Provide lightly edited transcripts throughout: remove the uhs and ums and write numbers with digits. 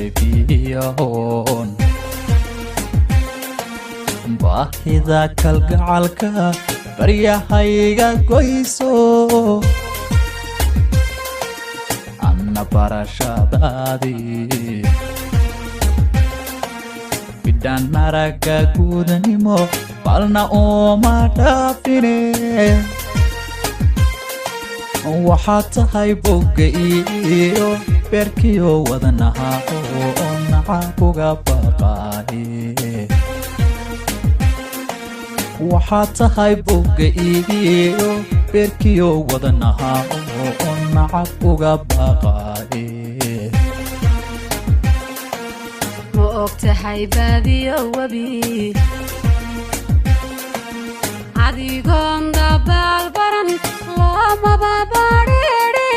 yahay biyahoon baahida kalgacalka baryahayga goyso anna barashadaadii bidhaan maraga gudanimo balna uma dhaafine waxaad tahay bogga iyo beerkiyo wadnaha oo nacabuga baqaaye waxaad tahay bogga iyo beerkiyo wadnaha oo nacabuga baqaaye ma ogtahay baadiyo wabi adigoon dabaal baran loomaba badhiidhi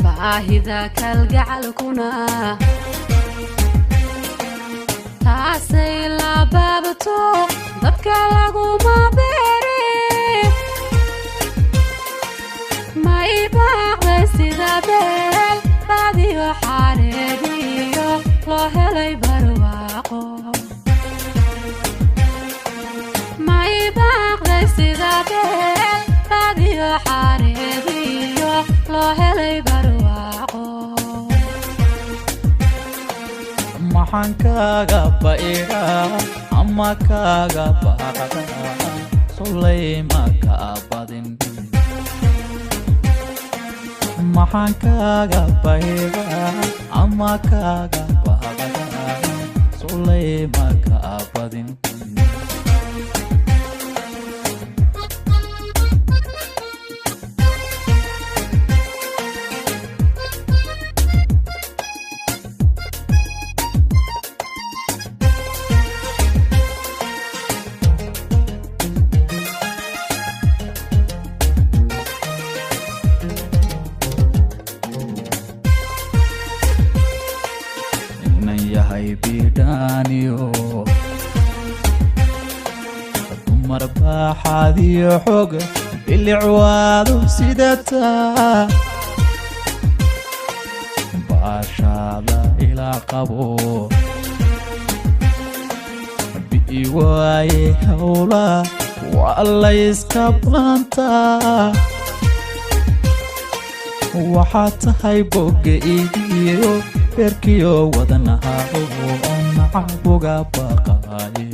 baahida kalgacalkuna taasay la baabato dadka laguma beeri may baaqday sida beel baadiyo xareediyo loo helay barwaaqo may baaqday sida beel baadiyo xareediyo loo helay barwaaqo maxaan kaaga ba'iga ama kaaga baaqda sulayma ka badin maxaan kaaga ba'iga ama kaaga baaqda sulayma ka badin yahay bidhaaniyo dumar baaxaadiyo xog bilicwaadu sidataa baashaada ilaa qabo bi'i waaye hawla waa layska baantaa waxaad tahay bogga iyo beerkiyo wadnaha oo nacabuga baqaaye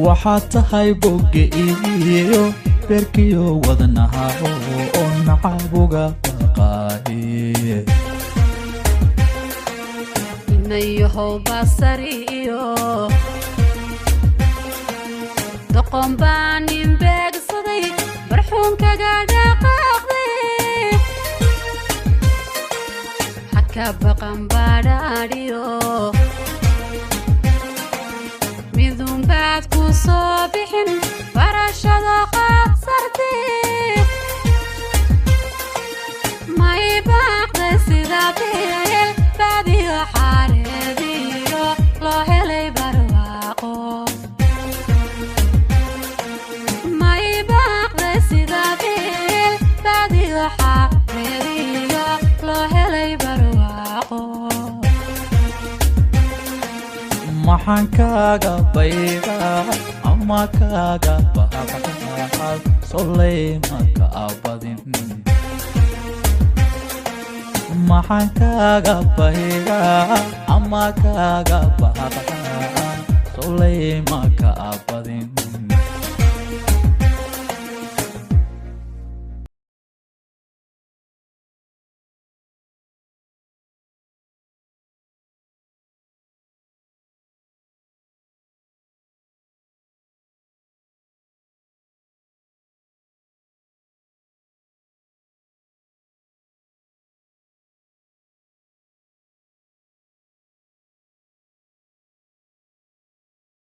waxaad tahay bogga iyo beerkiyo wadnaha oo nacabuga baqaaye inayahow basari iyo doqon baan nin beegsaday barxuunkaga dhaqaaqday haka baqan badhaadhiyo midun baad ku soo bixin barashada qaabsartay may baaqday sida beel baadiyo xareediyo loo helay barwaaqo may baaqday sida beel baadiyo xareediyo loo helay barwaaqo maxaan kaaga ba'iga ama kaaga baaqda sulayma ka badin maxaan kaaga ba'iga ama kaaga baaqda sulayma ka badin